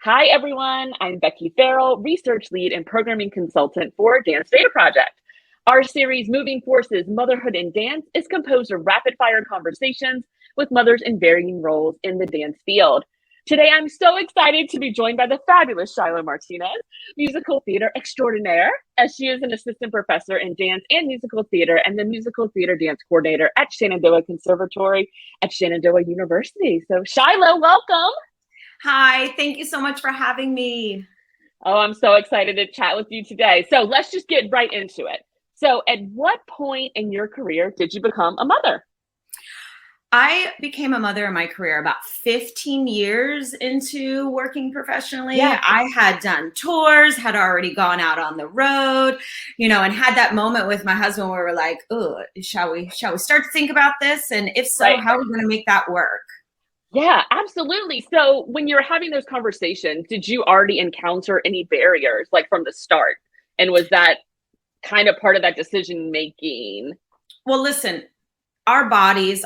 Hi, everyone. I'm Becky Farrell, Research Lead and Programming Consultant for Dance Data Project. Our series, Moving Forces, Motherhood and Dance, is composed of rapid-fire conversations with mothers in varying roles in the dance field. Today, I'm so excited to be joined by the fabulous Shylo Martinez, musical theater extraordinaire, as she is an assistant professor in dance and musical theater and the musical theater dance coordinator at Shenandoah Conservatory at Shenandoah University. So, Shylo, welcome. Hi, thank you so much for having me. Oh, I'm so excited to chat with you today. So let's just get right into it. So at what point in your career did you become a mother? I became a mother in my career about 15 years into working professionally. Yeah. I had done tours, had already gone out on the road, and had that moment with my husband where we're like, oh, shall we start to think about this? And if so, how are we going to make that work? Yeah, absolutely. So when you're having those conversations, did you already encounter any barriers like from the start? And was that kind of part of that decision making? Well, listen, our bodies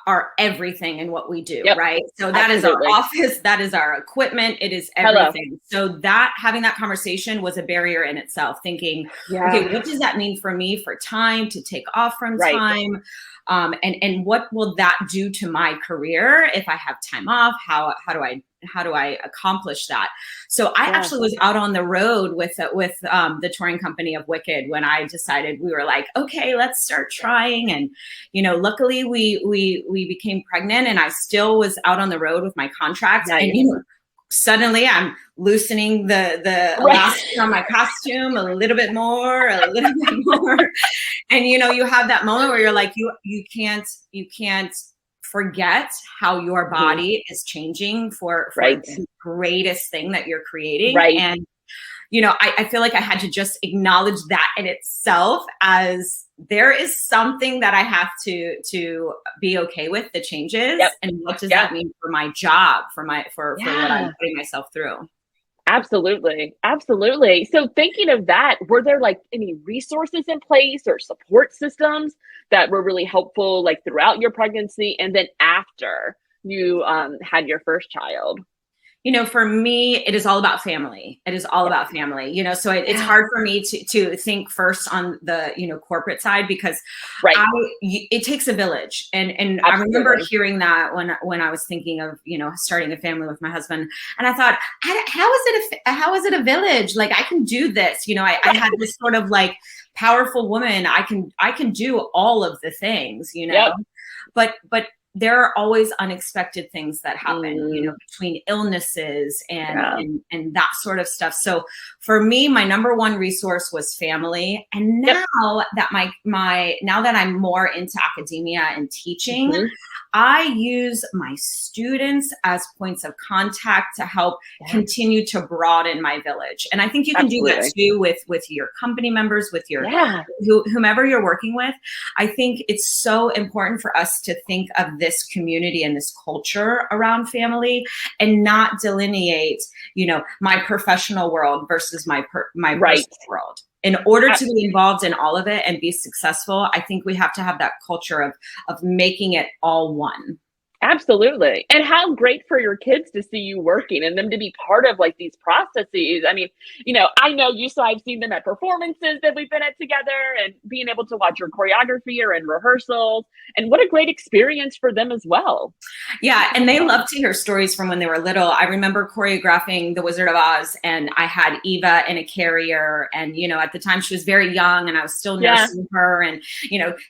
are everything in what we do, Yep. right? So that Absolutely. is our office, that is our equipment, it is everything. Hello. So that having that conversation was a barrier in itself, thinking, okay, what does that mean for me for time to take off from time? And what will that do to my career if I have time off? How do I accomplish that? So I actually was out on the road with the touring company of Wicked when I decided. We were like, okay, let's start trying. And luckily we became pregnant, and I still was out on the road with my contract. Nice. And suddenly I'm loosening the elastic on my costume a little bit more. And you have that moment where you're like, you can't forget how your body is changing for the greatest thing that you're creating. And I feel like I had to just acknowledge that in itself, as there is something that I have to be okay with the changes. And what does that mean for my job, for what I'm putting myself through? Absolutely. Absolutely. So thinking of that, were there like any resources in place or support systems that were really helpful, like throughout your pregnancy and then after you had your first child? For me, it is all about family. It is all about family, so it's hard for me to think first on the, corporate side, because it takes a village. And I remember hearing that when I was thinking of, starting a family with my husband, and I thought, how is it a village? Like, I can do this. I had this sort of like powerful woman. I can do all of the things, but there are always unexpected things that happen, between illnesses and that sort of stuff. So for me, my number one resource was family. And now that now that I'm more into academia and teaching, I use my students as points of contact to help continue to broaden my village. And I think you can do that too with your company members, with your whomever you're working with. I think it's so important for us to think of this community and this culture around family, and not delineate, my professional world versus my personal world. In order to be involved in all of it and be successful, I think we have to have that culture of making it all one. Absolutely. And how great for your kids to see you working and them to be part of like these processes. I mean, I know you, so I've seen them at performances that we've been at together, and being able to watch your choreography or in rehearsals, and what a great experience for them as well. Yeah. And they love to hear stories from when they were little. I remember choreographing The Wizard of Oz, and I had Eva in a carrier, and, at the time she was very young, and I was still nursing her, and,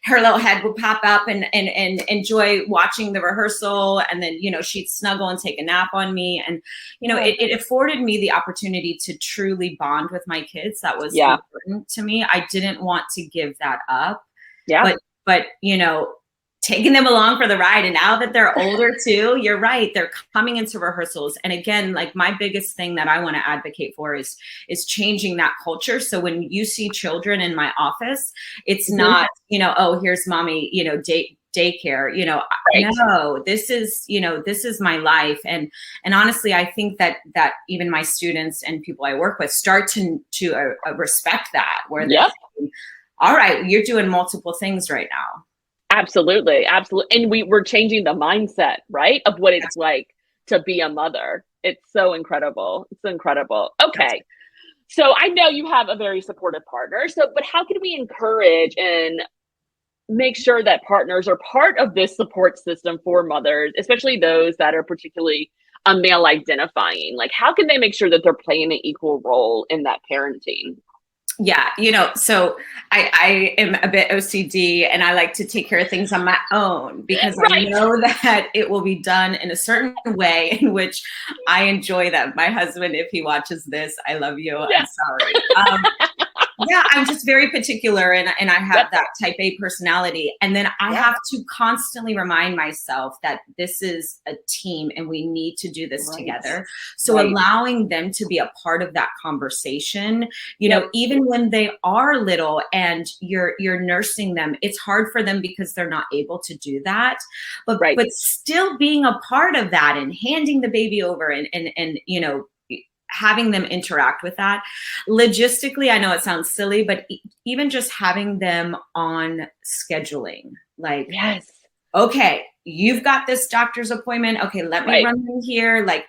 her little head would pop up and enjoy watching the rehearsal. And then, she'd snuggle and take a nap on me. And, it afforded me the opportunity to truly bond with my kids. That was important to me. I didn't want to give that up. But, taking them along for the ride. And now that they're older too, you're right. They're coming into rehearsals. And again, like, my biggest thing that I want to advocate for is changing that culture. So when you see children in my office, it's not, oh, here's mommy, daycare, no, this is my life. And honestly, I think that even my students and people I work with start to respect that, where they're thinking, all right, you're doing multiple things right now. Absolutely. Absolutely. And we're changing the mindset, right, of what it's like to be a mother. It's so incredible. It's incredible. Okay. So I know you have a very supportive partner. So, but how can we encourage and make sure that partners are part of this support system for mothers, especially those that are particularly male identifying? Like, how can they make sure that they're playing an equal role in that parenting? Yeah, so I am a bit OCD and I like to take care of things on my own because I know that it will be done in a certain way in which I enjoy them. My husband, if he watches this, I love you. I'm sorry. Yeah, I'm just very particular and I have that type A personality. And then I have to constantly remind myself that this is a team and we need to do this together. So allowing them to be a part of that conversation, even when they are little and you're nursing them, it's hard for them because they're not able to do that. But still being a part of that and handing the baby over and having them interact with that. Logistically, I know it sounds silly, but even just having them on scheduling, like, okay, you've got this doctor's appointment. Okay, let me run in here. Like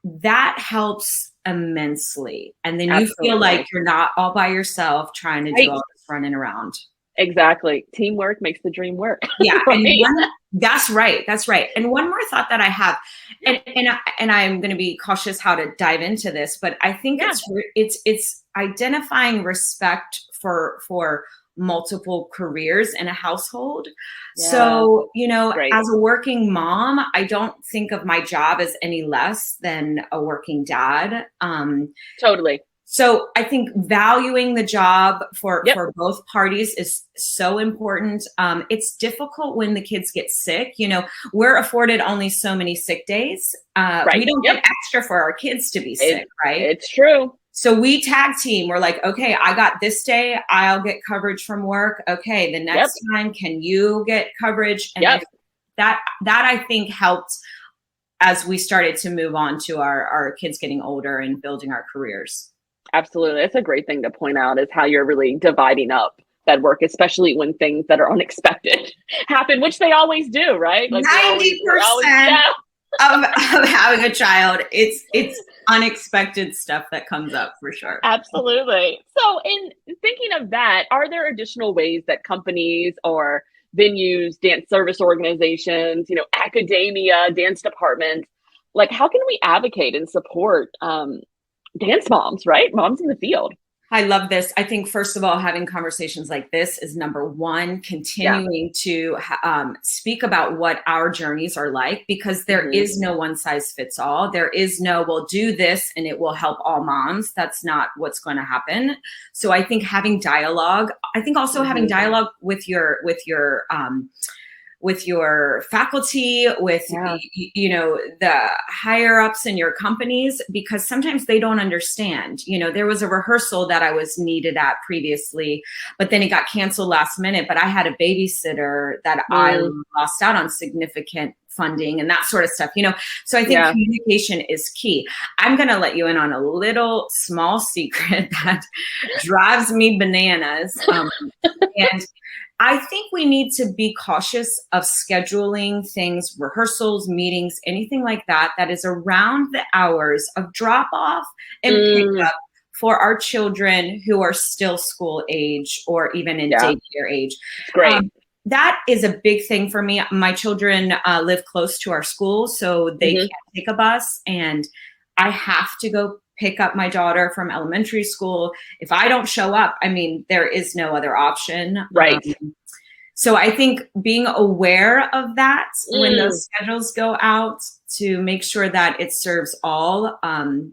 that helps immensely. And then you feel like you're not all by yourself trying to do all this running around. Exactly. Teamwork makes the dream work. Yeah. That's right. And one more thought that I have, and I'm going to be cautious how to dive into this, but I think it's identifying respect for multiple careers in a household. Yeah. So, as a working mom, I don't think of my job as any less than a working dad. Totally. So I think valuing the job for both parties is so important. It's difficult when the kids get sick. We're afforded only so many sick days. We don't get extra for our kids to be sick, right? It's true. So we tag team. We're like, okay, I got this day. I'll get coverage from work. Okay, the next time, can you get coverage? And that I think helped as we started to move on to our kids getting older and building our careers. Absolutely. That's a great thing to point out, is how you're really dividing up that work, especially when things that are unexpected happen, which they always do, right? Like 90% of having a child, it's unexpected stuff that comes up for sure. Absolutely. So in thinking of that, are there additional ways that companies or venues, dance service organizations, academia, dance departments, like how can we advocate and support dance moms, right? Moms in the field. I love this. I think, first of all, having conversations like this is number one, continuing to speak about what our journeys are like, because there is no one size fits all. There is no, we'll do this and it will help all moms. That's not what's going to happen. So I think having dialogue, having dialogue with your faculty, with the higher ups in your companies, because sometimes they don't understand. There was a rehearsal that I was needed at previously, but then it got canceled last minute. But I had a babysitter that I lost out on significant funding and that sort of stuff. So I think communication is key. I'm going to let you in on a little small secret that drives me bananas. And I think we need to be cautious of scheduling things, rehearsals, meetings, anything like that is around the hours of drop off and pick up for our children who are still school age or even in daycare age. Great. That is a big thing for me. My children live close to our school, so they can't take a bus, and I have to go pick up my daughter from elementary school. If I don't show up, there is no other option. Right. So I think being aware of that when those schedules go out, to make sure that it serves all.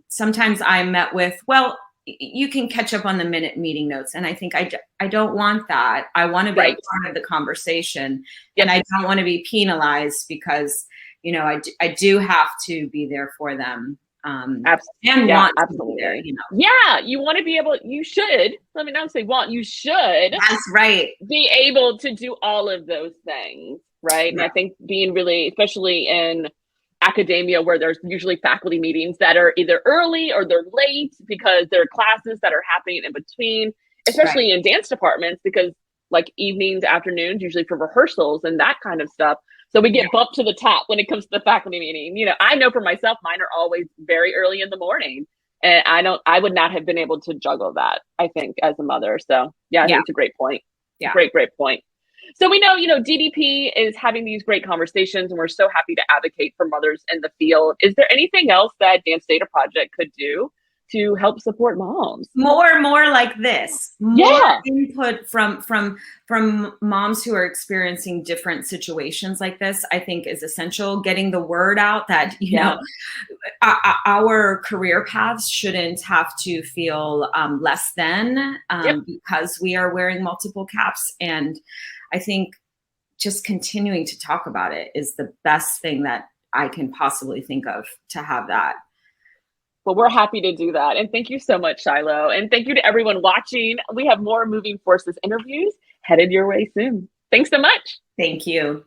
Sometimes I'm met with, well, you can catch up on the minute meeting notes. And I think I don't want that. I want to be a part of the conversation, and I don't want to be penalized because, I do have to be there for them. Absolutely. Want absolutely. There, Yeah, you want to be able, you should, let me not say want, you should. That's right. Be able to do all of those things, right? And I think being really, especially in academia where there's usually faculty meetings that are either early or they're late because there are classes that are happening in between, especially in dance departments, because like evenings, afternoons, usually for rehearsals and that kind of stuff. So we get bumped to the top when it comes to the faculty meeting. You know, I know for myself, mine are always very early in the morning. And I would not have been able to juggle that, I think, as a mother. So yeah, I think it's a great point. Yeah. Great point. So we know, you know, DDP is having these great conversations, and we're so happy to advocate for mothers in the field. Is there anything else that Dance Data Project could do to help support moms? More like this. More input from moms who are experiencing different situations like this, I think, is essential. Getting the word out that, you know, our career paths shouldn't have to feel less than because we are wearing multiple caps. And I think just continuing to talk about it is the best thing that I can possibly think of to have that. Well, we're happy to do that. And thank you so much, Shylo. And thank you to everyone watching. We have more Moving Forces interviews headed your way soon. Thanks so much. Thank you.